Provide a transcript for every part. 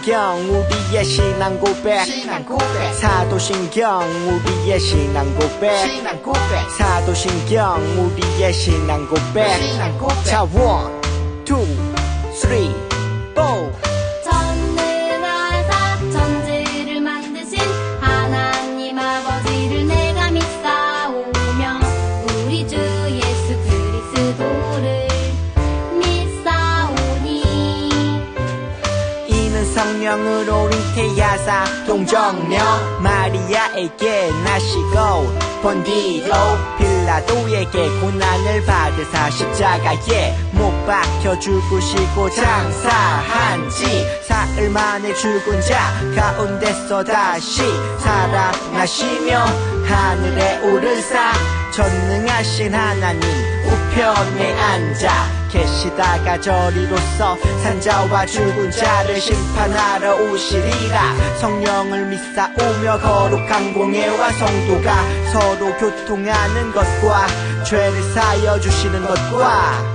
사도신경 우리의 신앙 고백 사도신경 우리의 신앙 고백 사도신경 우리의 신앙 고백 자 1, 2, 3, 4 전능하사 천지를 만드신 하나님 아버지를 내가 믿사오며 우리 주 예수 그리스도를 믿사오니 이는 성령으로 잉태하사 동정녀 마리아에게 나시고 본디로 빌라도에게 고난을 받으사 십자가에 못 박혀 죽으시고 장사한지 사흘 만에 죽은 자 가운데서 다시 살아나시며 하늘에 오르사 전능하신 하나님 우편에 앉아 계시다가 저리로서 산자와 죽은 자를 심판하러 오시리라 성령을 믿사오며 거룩한 공예와 성도가 서로 교통하는 것과 죄를 사여 주시는 것과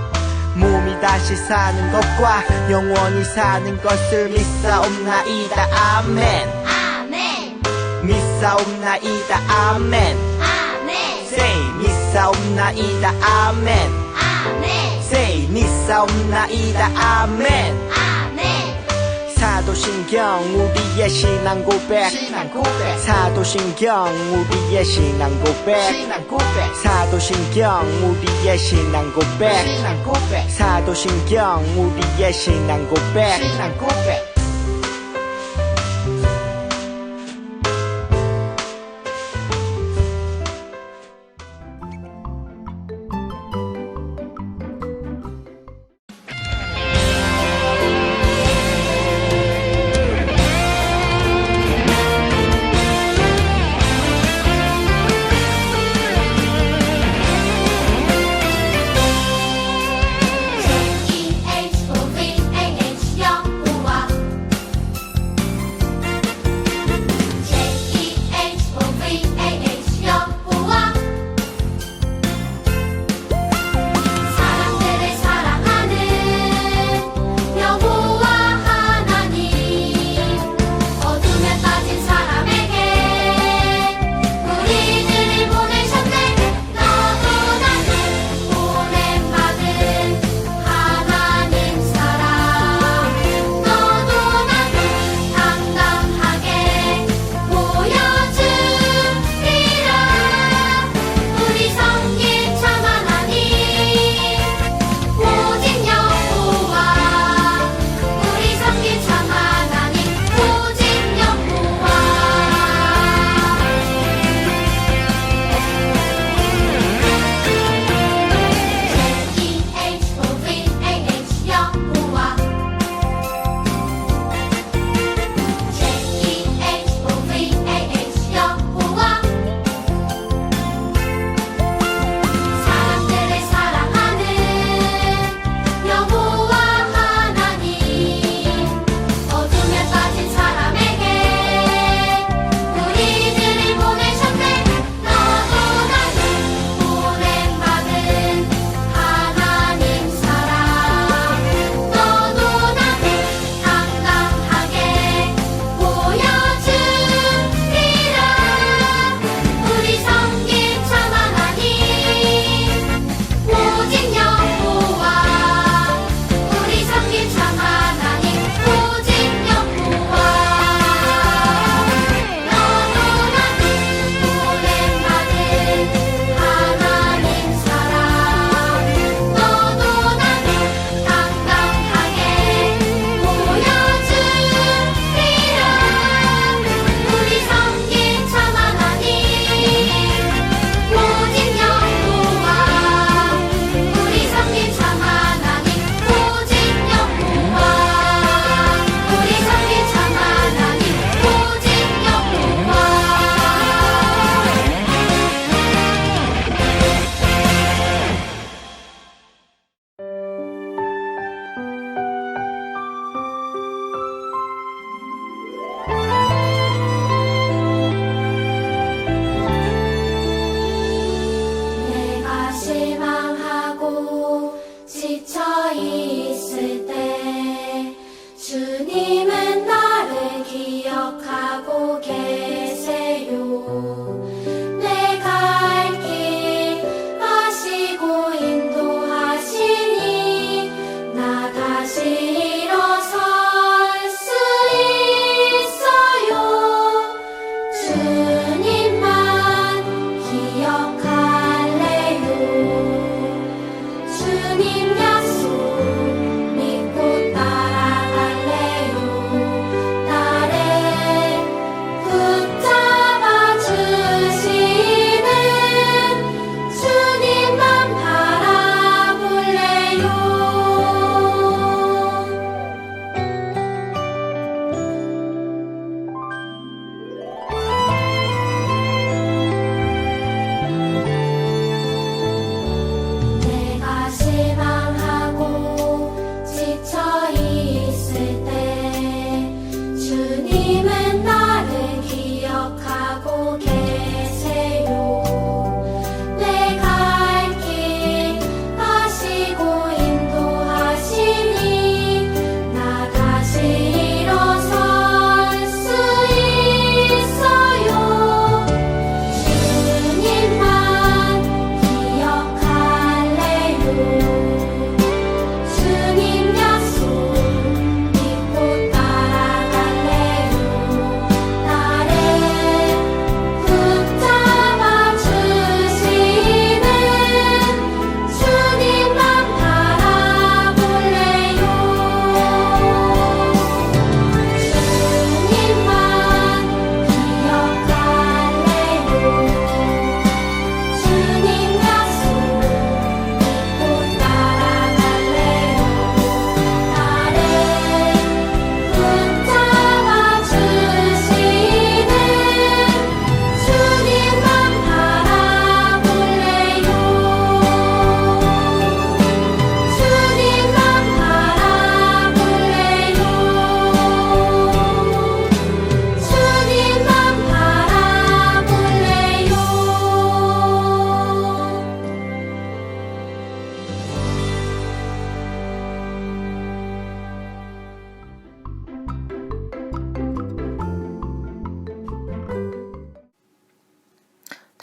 몸이 다시 사는 것과 영원히 사는 것을 믿사옵나이다 아멘 아멘 믿사옵나이다 아멘 아멘 Say 믿사옵나이다 아멘 아멘 Say 믿사옵나이다 아멘 아멘 사도신경 우리의 신앙 고백 사도신경 우리의 신앙 고백 사도신경 우리의 신앙 고백 사도신경 우리의 신앙 고백 J-E-H-O-V-A-H 여호와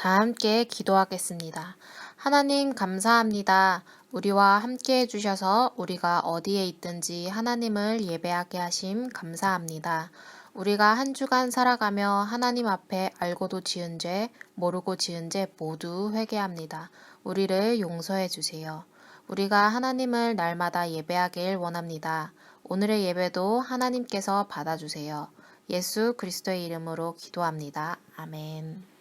다 함께 기도하겠습니다. 하나님 감사합니다. 우리와 함께 해주셔서 우리가 어디에 있든지 하나님을 예배하게 하심 감사합니다. 우리가 한 주간 살아가며 하나님 앞에 알고도 지은 죄, 모르고 지은 죄 모두 회개합니다. 우리를 용서해 주세요. 우리가 하나님을 날마다 예배하길 원합니다. 오늘의 예배도 하나님께서 받아주세요. 예수 그리스도의 이름으로 기도합니다. 아멘.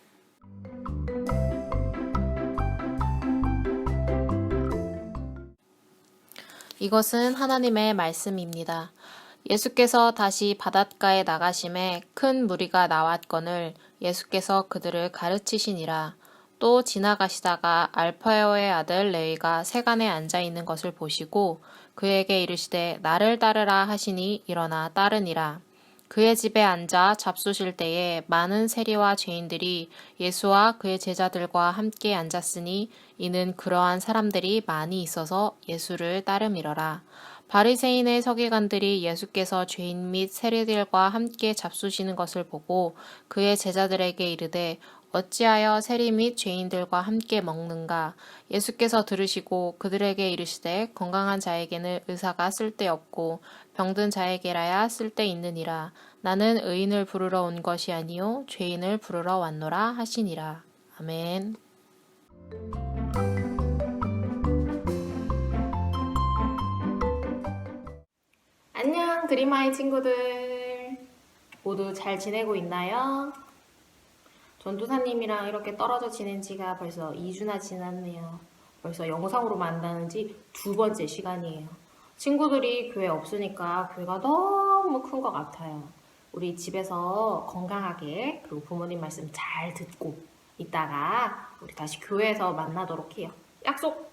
이것은 하나님의 말씀입니다. 예수께서 다시 바닷가에 나가심에 큰 무리가 나왔거늘 예수께서 그들을 가르치시니라. 또 지나가시다가 알파요의 아들 레위가 세간에 앉아 있는 것을 보시고 그에게 이르시되 나를 따르라 하시니 일어나 따르니라. 그의 집에 앉아 잡수실 때에 많은 세리와 죄인들이 예수와 그의 제자들과 함께 앉았으니 이는 그러한 사람들이 많이 있어서 예수를 따름이러라. 바리새인의 서기관들이 예수께서 죄인 및 세리들과 함께 잡수시는 것을 보고 그의 제자들에게 이르되 어찌하여 세리 및 죄인들과 함께 먹는가? 예수께서 들으시고 그들에게 이르시되 건강한 자에게는 의사가 쓸데없고 병든 자에게라야 쓸데있느니라. 나는 의인을 부르러 온 것이 아니요 죄인을 부르러 왔노라 하시니라. 아멘. 안녕 드림아이 친구들. 모두 잘 지내고 있나요? 전도사님이랑 이렇게 떨어져 지낸 지가 벌써 2주나 지났네요. 벌써 영상으로 만나는 지 2번째 시간이에요. 친구들이 교회 없으니까 교회가 너무 큰 것 같아요. 우리 집에서 건강하게 그리고 부모님 말씀 잘 듣고 이따가 우리 다시 교회에서 만나도록 해요. 약속!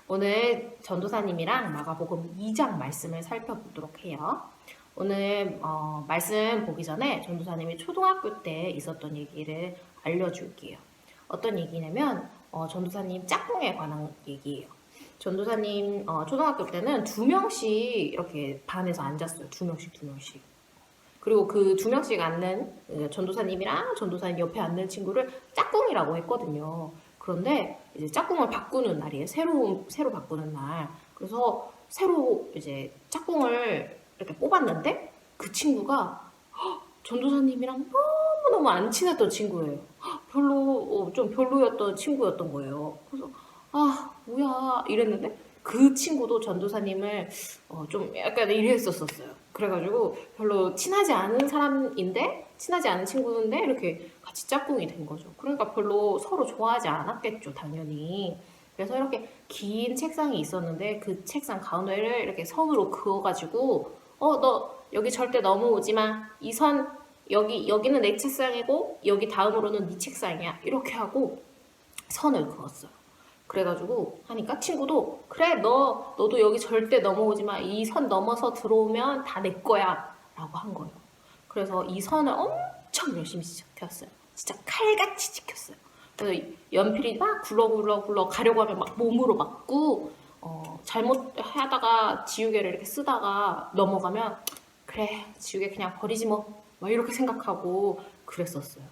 오늘 전도사님이랑 마가복음 2장 말씀을 살펴보도록 해요. 오늘 말씀 보기 전에 전도사님이 초등학교 때 있었던 얘기를 알려줄게요. 어떤 얘기냐면 전도사님 짝꿍에 관한 얘기예요. 전도사님 초등학교 때는 2명씩 이렇게 반에서 앉았어요. 2명씩. 그리고 그 2명씩 앉는 전도사님이랑 전도사님 옆에 앉는 친구를 짝꿍이라고 했거든요. 그런데 이제 짝꿍을 바꾸는 날이에요. 새로 바꾸는 날. 그래서 새로 이제 짝꿍을 이렇게 뽑았는데 그 친구가 전도사님이랑 너무너무 안 친했던 친구예요. 좀 별로였던 친구였던 거예요. 그래서 뭐야 이랬는데 그 친구도 전도사님을 좀 약간 이랬었어요. 그래가지고 별로 친하지 않은 사람인데 친하지 않은 친구인데 이렇게 같이 짝꿍이 된 거죠. 그러니까 별로 서로 좋아하지 않았겠죠, 당연히. 그래서 이렇게 긴 책상이 있었는데 그 책상 가운데를 이렇게 선으로 그어가지고 너 여기 절대 넘어오지 마. 이 선 여기는 내 책상이고 여기 다음으로는 네 책상이야. 이렇게 하고 선을 그었어요. 그래가지고 하니까 친구도 그래 너도 여기 절대 넘어오지 마. 이 선 넘어서 들어오면 다 내 거야. 라고 한 거예요. 그래서 이 선을 엄청 열심히 지켰어요. 진짜 칼같이 지켰어요. 그래서 연필이 막 굴러 가려고 하면 막 몸으로 맞고 잘못하다가 지우개를 이렇게 쓰다가 넘어가면 그래 지우개 그냥 버리지 뭐 이렇게 생각하고 그랬었어요.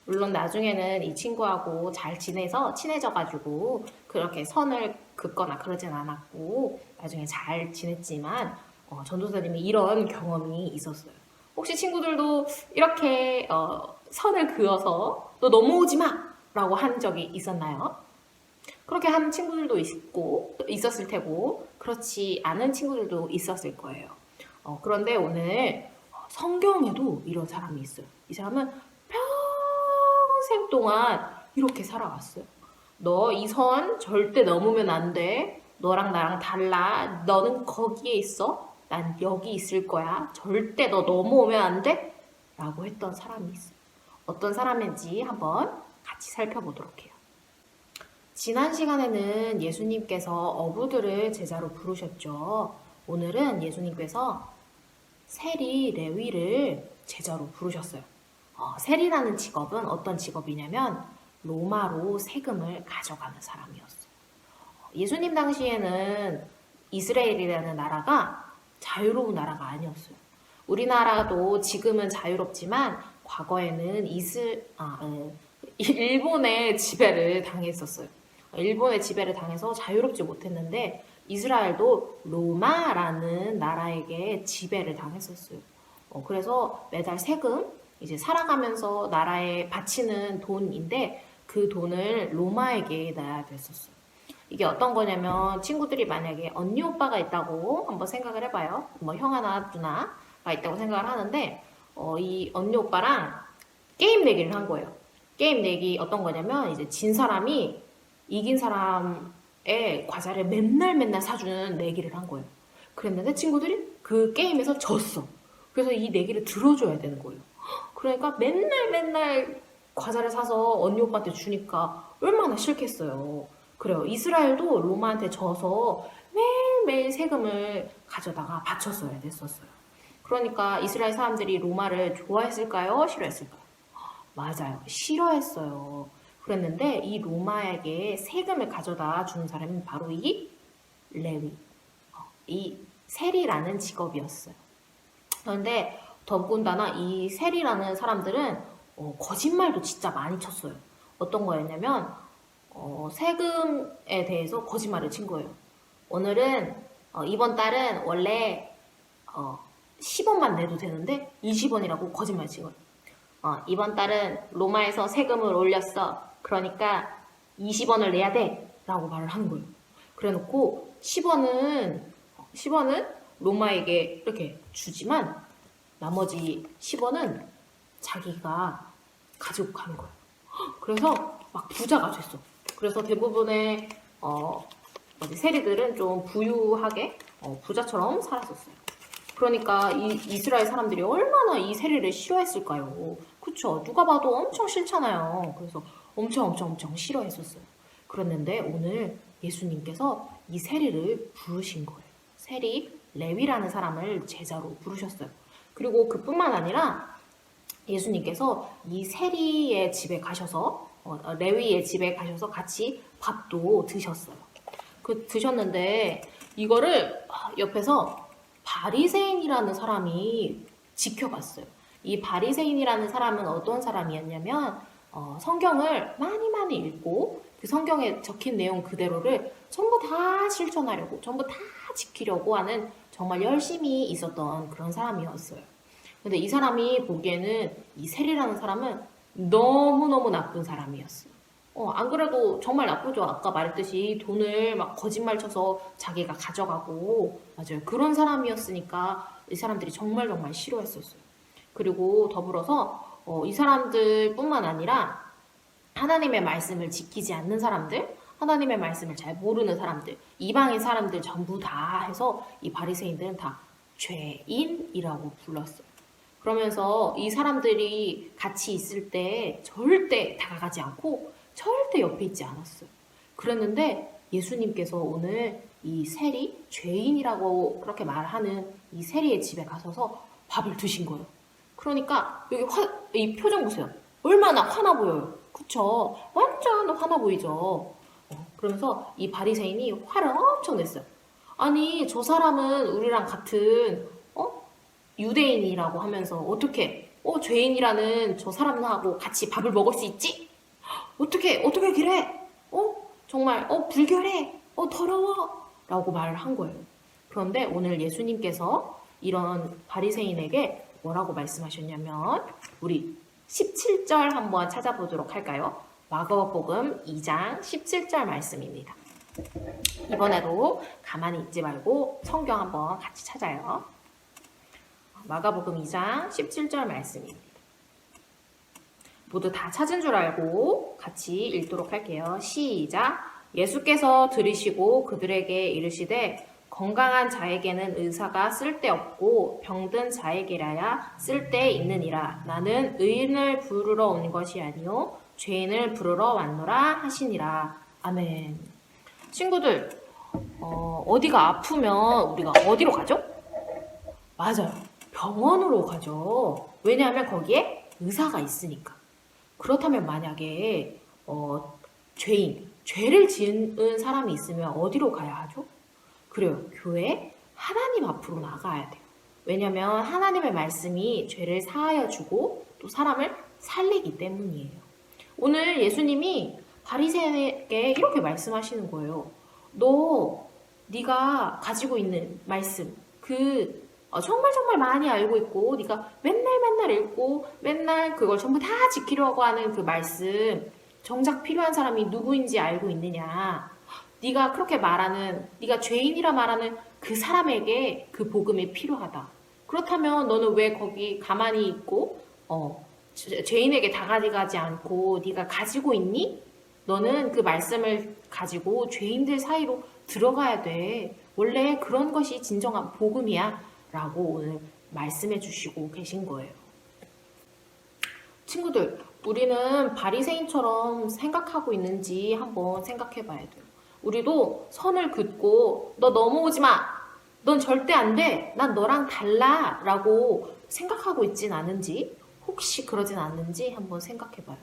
물론 나중에는 이 친구하고 잘 지내서 친해져가지고 그렇게 선을 긋거나 그러진 않았고 나중에 잘 지냈지만 전도사님이 이런 경험이 있었어요. 혹시 친구들도 이렇게 선을 그어서 너 넘어오지 마! 라고 한 적이 있었나요? 그렇게 하는 친구들도 있었을 테고 그렇지 않은 친구들도 있었을 거예요. 그런데 오늘 성경에도 이런 사람이 있어요. 이 사람은 평생 동안 이렇게 살아왔어요. 너 이 선 절대 넘으면 안 돼. 너랑 나랑 달라. 너는 거기에 있어. 난 여기 있을 거야. 절대 너 넘어오면 안 돼. 라고 했던 사람이 있어요. 어떤 사람인지 한번 같이 살펴보도록 해요. 지난 시간에는 예수님께서 어부들을 제자로 부르셨죠. 오늘은 예수님께서 세리 레위를 제자로 부르셨어요. 세리라는 직업은 어떤 직업이냐면 로마로 세금을 가져가는 사람이었어요. 예수님 당시에는 이스라엘이라는 나라가 자유로운 나라가 아니었어요. 우리나라도 지금은 자유롭지만 과거에는 일본의 지배를 당했었어요. 일본의 지배를 당해서 자유롭지 못했는데 이스라엘도 로마라는 나라에게 지배를 당했었어요. 그래서 매달 세금, 이제 살아가면서 나라에 바치는 돈인데 그 돈을 로마에게 놔야 됐었어요. 이게 어떤 거냐면 친구들이 만약에 언니 오빠가 있다고 한번 생각을 해봐요. 뭐 형아나 누나가 있다고 생각을 하는데 이 언니 오빠랑 게임 내기를 한 거예요. 게임 내기 어떤 거냐면 이제 진 사람이 이긴 사람의 과자를 맨날 사주는 내기를 한 거예요. 그랬는데 친구들이 그 게임에서 졌어. 그래서 이 내기를 들어줘야 되는 거예요. 그러니까 맨날 과자를 사서 언니 오빠한테 주니까 얼마나 싫겠어요. 그래요. 이스라엘도 로마한테 져서 매일매일 세금을 가져다가 바쳤어야 됐었어요. 그러니까 이스라엘 사람들이 로마를 좋아했을까요? 싫어했을까요? 맞아요. 싫어했어요. 그랬는데 이 로마에게 세금을 가져다 주는 사람은 바로 이 레위, 이 세리라는 직업이었어요. 그런데 더군다나 이 세리라는 사람들은 거짓말도 진짜 많이 쳤어요. 어떤 거였냐면 세금에 대해서 거짓말을 친 거예요. 오늘은 이번 달은 원래 10원만 내도 되는데 20원이라고 거짓말 친 거예요. 이번 달은 로마에서 세금을 올렸어. 그러니까 20원을 내야 돼. 라고 말을 하는 거예요. 그래 놓고 10원은 로마에게 이렇게 주지만 나머지 10원은 자기가 가지고 가는 거예요. 그래서 막 부자가 됐어. 그래서 대부분의 세리들은 좀 부유하게 부자처럼 살았었어요. 그러니까 이 이스라엘 사람들이 얼마나 이 세리를 싫어했을까요? 그쵸? 누가 봐도 엄청 싫잖아요. 그래서 엄청 싫어했었어요. 그랬는데 오늘 예수님께서 이 세리를 부르신 거예요. 세리 레위라는 사람을 제자로 부르셨어요. 그리고 그뿐만 아니라 예수님께서 이 세리의 집에 가셔서 레위의 집에 가셔서 같이 밥도 드셨어요. 드셨는데 이거를 옆에서 바리새인이라는 사람이 지켜봤어요. 이 바리새인이라는 사람은 어떤 사람이었냐면 성경을 많이 읽고 그 성경에 적힌 내용 그대로를 전부 다 실천하려고 전부 다 지키려고 하는 정말 열심히 있었던 그런 사람이었어요. 근데 이 사람이 보기에는 이 세리라는 사람은 너무너무 나쁜 사람이었어요. 안 그래도 정말 나쁘죠. 아까 말했듯이 돈을 막 거짓말 쳐서 자기가 가져가고, 맞아요. 그런 사람이었으니까 이 사람들이 정말 싫어했었어요. 그리고 더불어서 이 사람들뿐만 아니라 하나님의 말씀을 지키지 않는 사람들, 하나님의 말씀을 잘 모르는 사람들, 이방인 사람들 전부 다 해서 이 바리새인들은 다 죄인이라고 불렀어요. 그러면서 이 사람들이 같이 있을 때 절대 다가가지 않고 절대 옆에 있지 않았어요. 그랬는데 예수님께서 오늘 이 세리, 죄인이라고 그렇게 말하는 이 세리의 집에 가셔서 밥을 드신 거예요. 그러니까 여기 이 표정 보세요. 얼마나 화나 보여요. 그쵸? 완전 화나 보이죠? 그러면서 이 바리새인이 화를 엄청 냈어요. 아니 저 사람은 우리랑 같은 유대인이라고 하면서 어떻게 죄인이라는 저 사람하고 같이 밥을 먹을 수 있지? 어떻게 그래? 정말 불결해. 더러워. 라고 말을 한 거예요. 그런데 오늘 예수님께서 이런 바리새인에게 뭐라고 말씀하셨냐면 우리 17절 한번 찾아보도록 할까요? 마가복음 2장 17절 말씀입니다. 이번에도 가만히 있지 말고 성경 한번 같이 찾아요. 마가복음 2장 17절 말씀입니다. 모두 다 찾은 줄 알고 같이 읽도록 할게요. 시작! 예수께서 들으시고 그들에게 이르시되 건강한 자에게는 의사가 쓸데없고 병든 자에게라야 쓸데있느니라. 나는 의인을 부르러 온 것이 아니요 죄인을 부르러 왔노라 하시니라. 아멘. 친구들, 어디가 아프면 우리가 어디로 가죠? 맞아요. 병원으로 가죠. 왜냐하면 거기에 의사가 있으니까. 그렇다면 만약에 죄를 지은 사람이 있으면 어디로 가야 하죠? 그래요. 교회 하나님 앞으로 나가야 돼요. 왜냐하면 하나님의 말씀이 죄를 사하여 주고 또 사람을 살리기 때문이에요. 오늘 예수님이 바리새인에게 이렇게 말씀하시는 거예요. 네가 가지고 있는 말씀, 정말 정말 많이 알고 있고 네가 맨날 읽고 맨날 그걸 전부 다 지키려고 하는 그 말씀, 정작 필요한 사람이 누구인지 알고 있느냐? 네가 그렇게 말하는, 네가 죄인이라 말하는 그 사람에게 그 복음이 필요하다. 그렇다면 너는 왜 거기 가만히 있고 죄인에게 다가가지 않고 네가 가지고 있니? 너는 그 말씀을 가지고 죄인들 사이로 들어가야 돼. 원래 그런 것이 진정한 복음이야. 라고 오늘 말씀해 주시고 계신 거예요. 친구들, 우리는 바리새인처럼 생각하고 있는지 한번 생각해 봐야 돼요. 우리도 선을 긋고 너 넘어오지 마. 넌 절대 안 돼. 난 너랑 달라. 라고 생각하고 있진 않은지, 혹시 그러진 않는지 한번 생각해 봐요.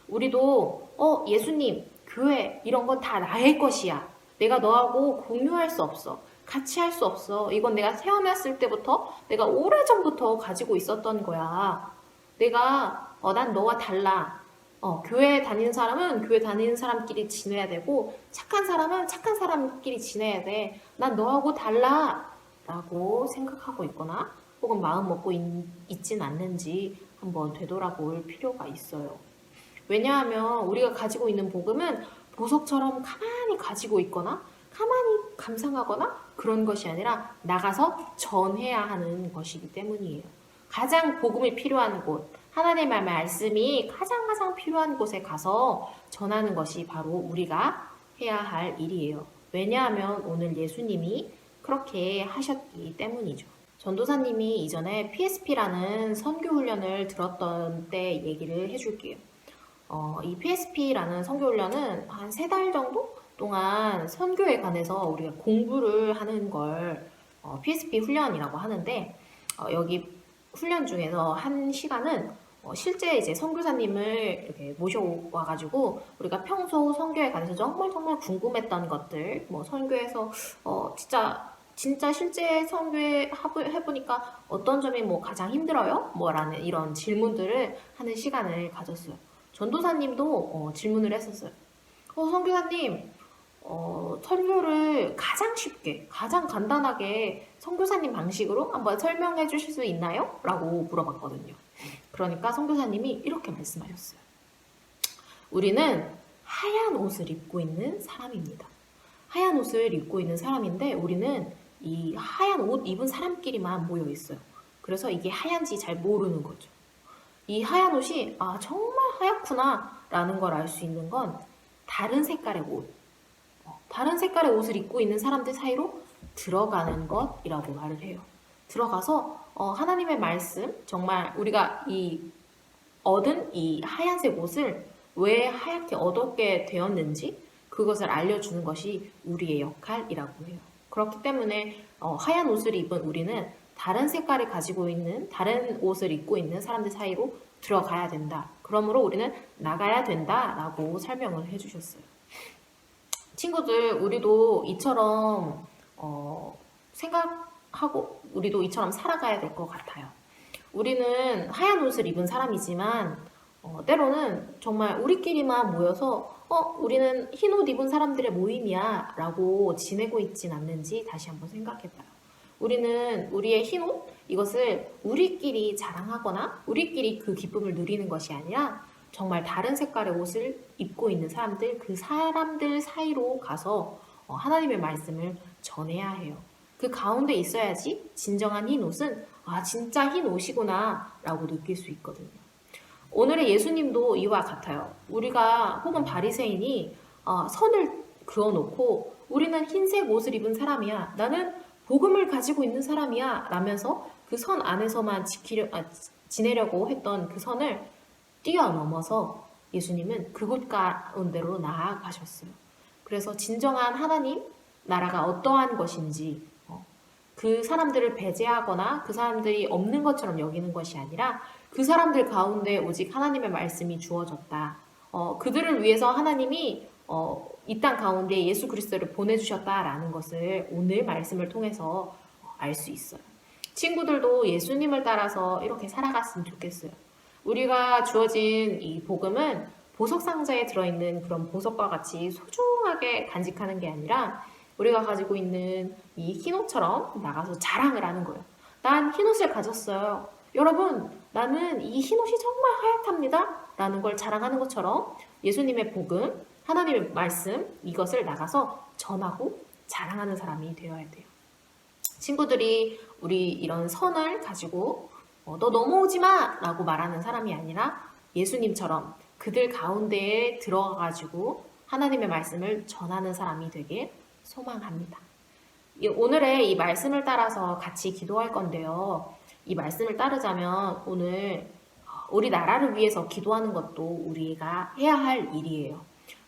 우리도 예수님, 교회 이런 건 다 나의 것이야. 내가 너하고 공유할 수 없어. 같이 할 수 없어. 이건 내가 태어났을 때부터, 내가 오래전부터 가지고 있었던 거야. 난 너와 달라. 교회 다니는 사람은 교회 다니는 사람끼리 지내야 되고, 착한 사람은 착한 사람끼리 지내야 돼. 난 너하고 달라. 라고 생각하고 있거나, 혹은 마음 먹고 있진 않는지 한번 되돌아볼 필요가 있어요. 왜냐하면 우리가 가지고 있는 복음은 보석처럼 가만히 가지고 있거나 가만히 감상하거나 그런 것이 아니라 나가서 전해야 하는 것이기 때문이에요. 가장 복음이 필요한 곳, 하나님의 말씀이 가장 필요한 곳에 가서 전하는 것이 바로 우리가 해야 할 일이에요. 왜냐하면 오늘 예수님이 그렇게 하셨기 때문이죠. 전도사님이 이전에 PSP라는 선교 훈련을 들었던 때 얘기를 해줄게요. 이 PSP라는 선교훈련은 한 3달 정도 동안 선교에 관해서 우리가 공부를 하는 걸 PSP 훈련이라고 하는데, 여기 훈련 중에서 한 시간은 실제 이제 선교사님을 이렇게 모셔와가지고 우리가 평소 선교에 관해서 정말 궁금했던 것들, 뭐 선교에서 진짜 실제 선교에 해보니까 어떤 점이 뭐 가장 힘들어요? 뭐라는 이런 질문들을 하는 시간을 가졌어요. 전도사님도 질문을 했었어요. 선교사님, 설교를 가장 쉽게, 가장 간단하게 선교사님 방식으로 한번 설명해 주실 수 있나요? 라고 물어봤거든요. 그러니까 선교사님이 이렇게 말씀하셨어요. 우리는 하얀 옷을 입고 있는 사람입니다. 하얀 옷을 입고 있는 사람인데 우리는 이 하얀 옷 입은 사람끼리만 모여 있어요. 그래서 이게 하얀지 잘 모르는 거죠. 이 하얀 옷이 정말 하얗구나 라는 걸 알 수 있는 건 다른 색깔의 옷, 다른 색깔의 옷을 입고 있는 사람들 사이로 들어가는 것이라고 말을 해요. 들어가서 하나님의 말씀, 정말 우리가 얻은 이 하얀색 옷을 왜 하얗게 얻게 되었는지 그것을 알려주는 것이 우리의 역할이라고 해요. 그렇기 때문에 하얀 옷을 입은 우리는 다른 색깔을 가지고 있는, 다른 옷을 입고 있는 사람들 사이로 들어가야 된다. 그러므로 우리는 나가야 된다라고 설명을 해주셨어요. 친구들, 우리도 이처럼 생각하고 우리도 이처럼 살아가야 될 것 같아요. 우리는 하얀 옷을 입은 사람이지만 때로는 정말 우리끼리만 모여서 우리는 흰 옷 입은 사람들의 모임이야 라고 지내고 있진 않는지 다시 한번 생각해봐요. 우리는 우리의 흰 옷, 이것을 우리끼리 자랑하거나 우리끼리 그 기쁨을 누리는 것이 아니라 정말 다른 색깔의 옷을 입고 있는 사람들, 그 사람들 사이로 가서 하나님의 말씀을 전해야 해요. 그 가운데 있어야지 진정한 흰 옷은 진짜 흰 옷이구나 라고 느낄 수 있거든요. 오늘의 예수님도 이와 같아요. 우리가 혹은 바리새인이 선을 그어놓고 우리는 흰색 옷을 입은 사람이야, 나는 복음을 가지고 있는 사람이야 라면서 그 선 안에서만 지내려고 했던 그 선을 뛰어넘어서 예수님은 그곳 가운데로 나아가셨어요. 그래서 진정한 하나님 나라가 어떠한 것인지 그 사람들을 배제하거나 그 사람들이 없는 것처럼 여기는 것이 아니라 그 사람들 가운데 오직 하나님의 말씀이 주어졌다. 그들을 위해서 하나님이 이 땅 가운데 예수 그리스도를 보내주셨다라는 것을 오늘 말씀을 통해서 알 수 있어요. 친구들도 예수님을 따라서 이렇게 살아갔으면 좋겠어요. 우리가 주어진 이 복음은 보석 상자에 들어있는 그런 보석과 같이 소중하게 간직하는 게 아니라 우리가 가지고 있는 이 흰옷처럼 나가서 자랑을 하는 거예요. 난 흰옷을 가졌어요. 여러분, 나는 이 흰옷이 정말 하얗답니다. 라는 걸 자랑하는 것처럼 예수님의 복음, 하나님의 말씀, 이것을 나가서 전하고 자랑하는 사람이 되어야 돼요. 친구들이 우리 이런 선을 가지고 너 넘어오지 마! 라고 말하는 사람이 아니라 예수님처럼 그들 가운데에 들어가가지고 하나님의 말씀을 전하는 사람이 되길 소망합니다. 오늘의 이 말씀을 따라서 같이 기도할 건데요. 이 말씀을 따르자면 오늘 우리 나라를 위해서 기도하는 것도 우리가 해야 할 일이에요.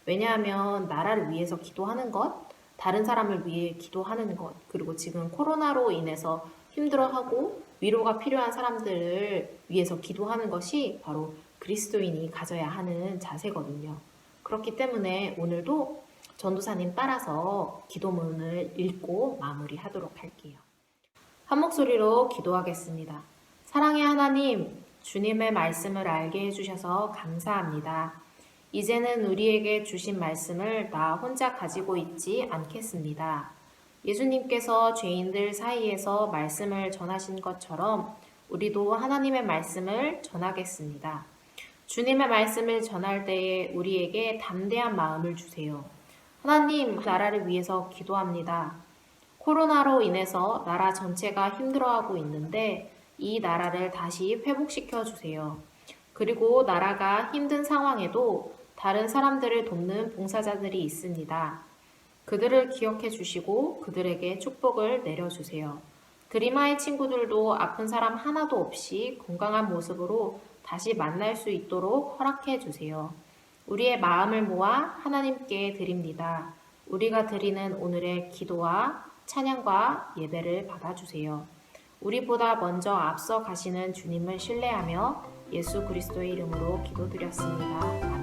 왜냐하면 나라를 위해서 기도하는 것, 다른 사람을 위해 기도하는 것, 그리고 지금 코로나로 인해서 힘들어하고 위로가 필요한 사람들을 위해서 기도하는 것이 바로 그리스도인이 가져야 하는 자세거든요. 그렇기 때문에 오늘도 전도사님 따라서 기도문을 읽고 마무리하도록 할게요. 한 목소리로 기도하겠습니다. 사랑의 하나님, 주님의 말씀을 알게 해주셔서 감사합니다. 이제는 우리에게 주신 말씀을 나 혼자 가지고 있지 않겠습니다. 예수님께서 죄인들 사이에서 말씀을 전하신 것처럼 우리도 하나님의 말씀을 전하겠습니다. 주님의 말씀을 전할 때에 우리에게 담대한 마음을 주세요. 하나님, 나라를 위해서 기도합니다. 코로나로 인해서 나라 전체가 힘들어하고 있는데 이 나라를 다시 회복시켜 주세요. 그리고 나라가 힘든 상황에도 다른 사람들을 돕는 봉사자들이 있습니다. 그들을 기억해 주시고 그들에게 축복을 내려주세요. 드림아이 친구들도 아픈 사람 하나도 없이 건강한 모습으로 다시 만날 수 있도록 허락해 주세요. 우리의 마음을 모아 하나님께 드립니다. 우리가 드리는 오늘의 기도와 찬양과 예배를 받아주세요. 우리보다 먼저 앞서 가시는 주님을 신뢰하며 예수 그리스도의 이름으로 기도드렸습니다.